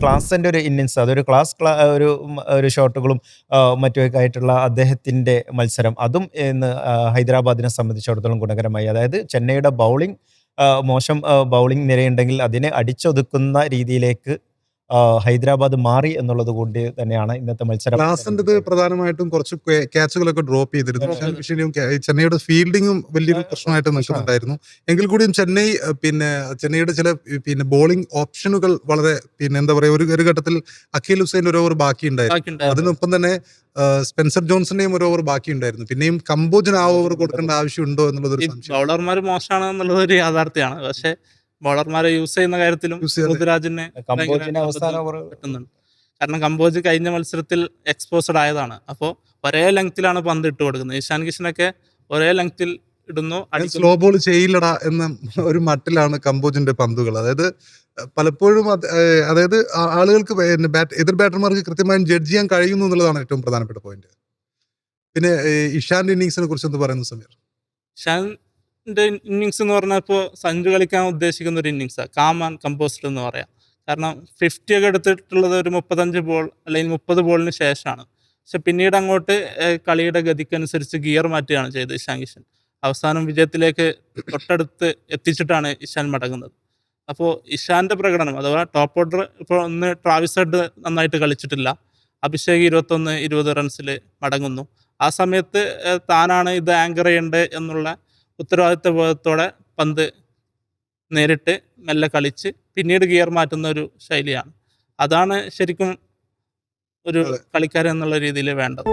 ക്ലാസിൻ്റെ ഒരു ഇന്നിങ്സ് അതൊരു ഒരു ഷോട്ടുകളും മറ്റുമൊക്കെ ആയിട്ടുള്ള അദ്ദേഹത്തിൻ്റെ മത്സരം അതും ഇന്ന് ഹൈദരാബാദിനെ സംബന്ധിച്ചിടത്തോളം ഗുണകരമായി. അതായത് ചെന്നൈയുടെ ബൗളിംഗ് മോശം ബൗളിംഗ് നിരയുണ്ടെങ്കിൽ അതിനെ അടിച്ചൊതുക്കുന്ന രീതിയിലേക്ക് ഹൈദരാബാദ് മാറി എന്നുള്ളത് കൊണ്ട് തന്നെയാണ് ഇന്നത്തെ മത്സരം. ക്ലാസിൻ്റെത് പ്രധാനമായിട്ടും കുറച്ച് ക്യാച്ചുകളൊക്കെ ഡ്രോപ്പ് ചെയ്തിരുന്നു. ഇഷാൻ കിഷനെയും ചെന്നൈയുടെ ഫീൽഡിങ്ങും വലിയൊരു പ്രശ്നമായിട്ട് നിൽക്കുന്നുണ്ടായിരുന്നു. എങ്കിൽ കൂടിയും ചെന്നൈയുടെ ചില ബോളിംഗ് ഓപ്ഷനുകൾ വളരെ എന്താ പറയുക, ഒരു ഘട്ടത്തിൽ അഖിൽ ഹുസൈൻ ഒരു ഓവർ ബാക്കിയുണ്ടായിരുന്നു. അതിനൊപ്പം തന്നെ സ്പെൻസർ ജോൺസന്റെയും ഒരു ഓവർ ബാക്കിയുണ്ടായിരുന്നു. പിന്നെയും കമ്പോജിന് ആ ഓവർ കൊടുക്കേണ്ട ആവശ്യമുണ്ടോ എന്നുള്ളത് ബൗളർമാർ മോശമാണ് എന്നുള്ളത് ഒരു യാഥാർത്ഥ്യമാണ്. പക്ഷെ ബൗളർമാരെ യൂസ് ചെയ്യുന്ന കാര്യത്തിലും ഋതുരാജിനെ പറ്റുന്നുണ്ട്. കാരണം കമ്പോജ് കഴിഞ്ഞ മത്സരത്തിൽ എക്സ്പോസ്ഡ് ആയതാണ്. അപ്പോൾ ഒരേ ലെങ്ത്തിലാണ് പന്ത് ഇട്ട് കൊടുക്കുന്നത്. ഇഷാൻ കിഷനൊക്കെ ഒരേ ലെങ്ത്തിൽ ഇടുന്നു, സ്ലോ ബോൾ ചെയ്യില്ലടാ എന്ന ഒരു മട്ടിലാണ് കമ്പോജിന്റെ പന്തുകൾ. അതായത് പലപ്പോഴും അതായത് ആളുകൾക്ക് എതിർ ബാറ്റർമാർക്ക് കൃത്യമായും ജഡ്ജ് ചെയ്യാൻ കഴിയുന്നു എന്നുള്ളതാണ് ഏറ്റവും പ്രധാനപ്പെട്ട പോയിന്റ്. പിന്നെ ഇഷാന്റെ ഇന്നിങ്സിനെ കുറിച്ച് എന്ത് പറയുന്നു സമീർ? ഇഷാന്റെ ഇന്നിങ്സ് എന്ന് പറഞ്ഞാൽ ഇപ്പോൾ സഞ്ജു കളിക്കാൻ ഉദ്ദേശിക്കുന്ന ഒരു ഇന്നിങ്സാണ്, കാം ആൻഡ് കമ്പോസ്ഡ് എന്ന് പറയാം. കാരണം 50 ഒക്കെ എടുത്തിട്ടുള്ളത് ഒരു 35 ബോൾ അല്ലെങ്കിൽ 30 ബോളിന് ശേഷമാണ്. പക്ഷെ പിന്നീട് അങ്ങോട്ട് കളിയുടെ ഗതിക്കനുസരിച്ച് ഗിയർ മാറ്റുകയാണ് ചെയ്തത് ഇഷാൻ കിഷൻ. അവസാനം വിജയത്തിലേക്ക് തൊട്ടടുത്ത് എത്തിച്ചിട്ടാണ് ഇഷാൻ മടങ്ങുന്നത്. അപ്പോൾ ഇഷാന്റെ പ്രകടനം അഥവാ ടോപ്പ് ഓർഡർ ഇപ്പോൾ ഒന്ന് ട്രാവിസ് ഹെഡ് നന്നായിട്ട് കളിച്ചിട്ടില്ല. അഭിഷേക് 21-20 റൺസിൽ മടങ്ങുന്നു. ആ സമയത്ത് താനാണ് ഇത് ആങ്കർ ചെയ്യേണ്ടത് എന്നുള്ള ഉത്തരവാദിത്വ ബോധത്തോടെ പന്ത് നേരിട്ട് മെല്ലെ കളിച്ച് പിന്നീട് ഗിയർ മാറ്റുന്ന ഒരു ശൈലിയാണ്. അതാണ് ശരിക്കും ഒരു കളിക്കാരൻ എന്നുള്ള രീതിയിൽ വേണ്ടത്.